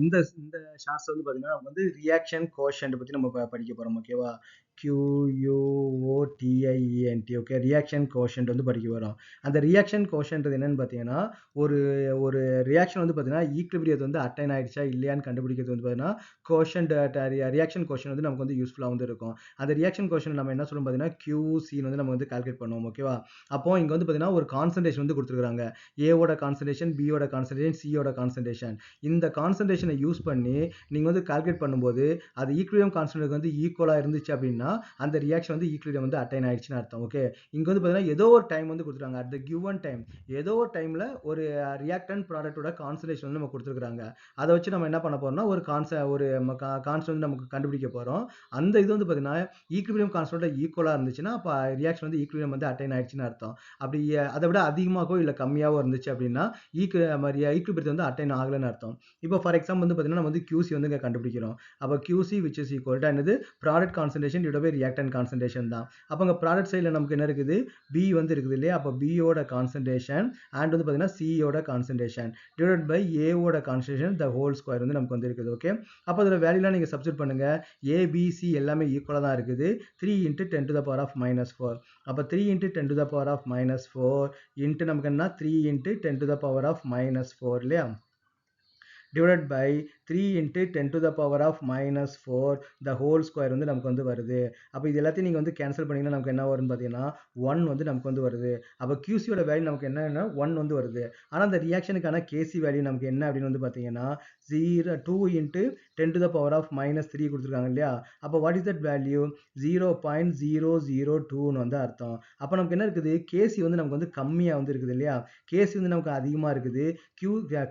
இந்த இந்த ஷார்ட்ஸ் வந்து பார்த்தீங்கன்னா நம்ம வந்து ரியாக்ஷன் கோஷன்ட் பற்றி நம்ம படிக்க போகிறோம் ஓகேவா. QUOTIENT okay. ரியாக்ஷன் கோஷன்ட் வந்து படிக்க போகிறோம். அந்த ரியாக்ஷன் கோஷன்ட் என்னன்னு பார்த்தீங்கன்னா ஒரு ஒரு ரியாக்ஷன் வந்து பார்த்தீங்கன்னா ஈக்குலிபிரியத்தை வந்து அட்டைன் ஆயிடுச்சா இல்லையான்னு கண்டுபிடிக்கிறது வந்து பார்த்தீங்கன்னா கோஷன்ட் ரியாக்ஷன் கோஷன் வந்து நமக்கு வந்து யூஸ்ஃபுல்லாக வந்து இருக்கும். அந்த ரியாக்ஷன் கோஷன் நம்ம என்ன சொல்லுவோம் பார்த்தீங்கன்னா QC வந்து நம்ம வந்து கால்குலேட் பண்ணுவோம் ஓகேவா. அப்போ இங்கே வந்து பார்த்தீங்கன்னா ஒரு கான்சன்ட்ரேஷன் வந்து கொடுத்துருக்காங்க. ஏவோட கான்சன்ட்ரேஷன், பியோட கான்சன்ட்ரேஷன், சியோட கான்சன்ட்ரேஷன். இந்த கான்சன்ட்ரேஷனை யூஸ் பண்ணி நீங்கள் வந்து கால்குலேட் பண்ணும்போது அது ஈக்குலிபிரியம் கான்ஸ்டன்ட் வந்து ஈக்குவலாக இருந்துச்சு அப்படின்னா அந்த ரியாக்ஷன் வந்து ஈக்குலிபிரியம் வந்து அட்டைன் ஆயிடுச்சுன்னு அர்த்தம் ஓகே. இங்கே வந்து பார்த்தீங்கன்னா ஏதோ ஒரு டைம் வந்து கொடுத்துருக்காங்க. அட் த கிவன் டைம் ஏதோ ஒரு டைமில் ஒரு ரியாக்டன் ப்ராடக்டோட கான்சன்ட்ரேஷன் வந்து நம்ம கொடுத்துருக்காங்க. அதை வச்சு நம்ம என்ன பண்ண போறோம்னா ஒரு கான்ஸ்டன்ட் வந்து நமக்கு கண்டுபிடிக்க போகிறோம். அந்த இது வந்து பார்த்தீங்கன்னா ஈக்குலிபிரியம் கான்ஸ்டன்ட் ஈக்குவலாக இருந்துச்சுன்னா அப்போ ரியாக்ஷன் வந்து ஈக்குலிபிரியம் வந்து அட்டைன் ஆயிடுச்சுன்னு அர்த்தம். அப்படி அதை விட அதிகமாகவோ இல்லை கம்மியாகவோ இருந்துச்சு அப்படின்னா ஈக்குலிபிரியத்தை வந்து அட்டைன் ஆகலைன்னு அர்த்தம். இப்போ ஃபார் எக்ஸாம்பிள் வந்து பார்த்தீங்கன்னா நம்ம வந்து QC வந்து இங்கே கண்டுபிடிக்கிறோம். அப்போ QC which is equal to என்னது product concentration divided by reactant concentration தான். அப்போ இங்கே ப்ராடக்ட் சைடில் நமக்கு என்ன இருக்குது, B வந்து இருக்குது இல்லையா. அப்போ பியோட கான்சன்ட்ரேஷன் அண்ட் வந்து பார்த்தீங்கன்னா சியோட கான்சன்ட்ரேஷன் டிவைடட் பை ஏவோட கான்சன்ட்ரேஷன் த ஹோல் ஸ்கொயர் வந்து நமக்கு வந்து இருக்குது ஓகே. அப்போ அதில் வேல்யூலாம் நீங்கள் சப்ஸ்டிட் பண்ணுங்க. ABC எல்லாமே ஈக்குவலாக தான் இருக்குது. 3 × 10⁻⁴. அப்போ 3 × 10⁻⁴ இன்ட்டு நமக்கு என்ன 3 × 10⁻⁴ இல்லையா divided by 3 × 10⁻⁴ the whole square வந்து நமக்கு வந்து வருது. அப்போ இது எல்லாத்தையும் நீங்கள் வந்து கேன்சல் பண்ணிங்கன்னா நமக்கு என்ன வரும்னு பார்த்தீங்கன்னா 1 வந்து நமக்கு வந்து வருது. அப்போ QCயோட வேல்யூ நமக்கு என்னன்னா 1 வந்து வருது. ஆனால் அந்த ரியாக்ஷனுக்கான KC வேல்யூ நமக்கு என்ன அப்படின்னு வந்து பார்த்தீங்கன்னா 2 × 10⁻³ கொடுத்துருக்காங்க இல்லையா. அப்போ வாட் இஸ் தட் வேல்யூ 0.002ன்னு வந்து அர்த்தம். அப்போ நமக்கு என்ன இருக்குது, KC வந்து நமக்கு வந்து கம்மியாக வந்து இருக்குது இல்லையா. KC வந்து நமக்கு அதிகமாக இருக்குது,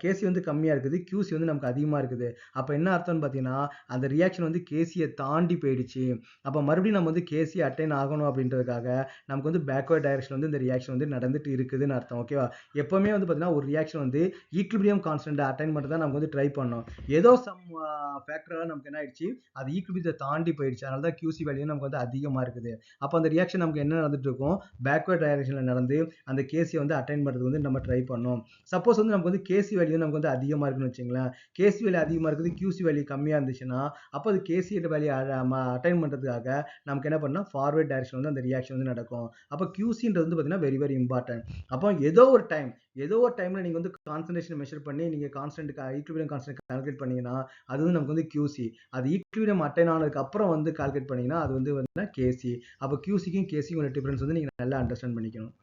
KC வந்து கம்மியாக இருக்குது, QC வந்து நமக்கு அதிகமாக இருக்குது. அப்போ என்ன அர்த்தம்னு பார்த்தீங்கன்னா அந்த ரியாக்ஷன் வந்து கேசியை தாண்டி போயிடுச்சு. அப்போ மறுபடியும் நம்ம வந்து கேசி அட்டைன் ஆகணும் அப்படின்றதுக்காக நமக்கு வந்து பேக்வர்ட் டைரக்ஷன் வந்து இந்த ரியாக்ஷன் வந்து நடந்துட்டு இருக்குதுன்னு அர்த்தம் ஓகேவா. எப்பவுமே வந்து பார்த்தீங்கன்னா ஒரு ரியாக்ஷன் வந்து ஈக்குலிபிரியம் கான்ஸ்டன்ட் அட்டைன் பண்ணுறது தான் நமக்கு வந்து ட்ரை பண்ணோம். ஏதோ சம் ஃபேக்டரால நமக்கு என்ன ஆயிடுச்சு, அது ஈக்குலிபிரியத்தை தாண்டி போயிடுச்சு. அதனால தான் QC வேல்யூ நமக்கு வந்து அதிகமாக இருக்குது. அப்போ அந்த ரியாக்ஷன் நமக்கு என்ன நடந்துட்டு இருக்கும், பேக்வர்ட் டைரக்ஷனில் நடந்து அந்த கேசியை வந்து அட்டைன் பண்ணுறது வந்து நம்ம ட்ரை பண்ணோம். சப்போஸ் வந்து நமக்கு வந்து கேசி வேல்யூ நமக்கு வந்து அதிகமாக இருக்குன்னு வச்சுங்களேன், கேசி வேல்யூ அதிகமாக இருக்குது, QC வேல்யூ கம்மியாக இருந்துச்சுன்னா அப்போ அது கேசி வேல்யூ அட்டைன் பண்ணுறதுக்காக நமக்கு என்ன பண்ணால் ஃபார்வர்ட் டைரக்ஷன் வந்து அந்த ரியாக்ஷன் வந்து நடக்கும். அப்போ QCன்றது வந்து பார்த்தீங்கன்னா வெரி வெரி இம்பார்ட்டன்ட். அப்போ ஏதோ ஒரு டைமில் நீங்கள் வந்து கான்சன்ட்ரேஷன் மெஷர் பண்ணி நீங்கள் ஈக்குலிபிரியம் கான்ஸ்டன்ட் கால்குலேட் பண்ணீங்கன்னா அது வந்து நமக்கு வந்து QC. அது ஈக்குலிபிரியம் அட்டைன் ஆனதுக்கு அப்புறம் வந்து கால்குலேட் பண்ணீங்கன்னா அது வந்து KC. அப்போ QCக்கும் KCக்கும் உள்ள டிஃபரன்ஸ் வந்து நீங்கள் நல்லா அண்டர்ஸ்டாண்ட் பண்ணிக்கணும்.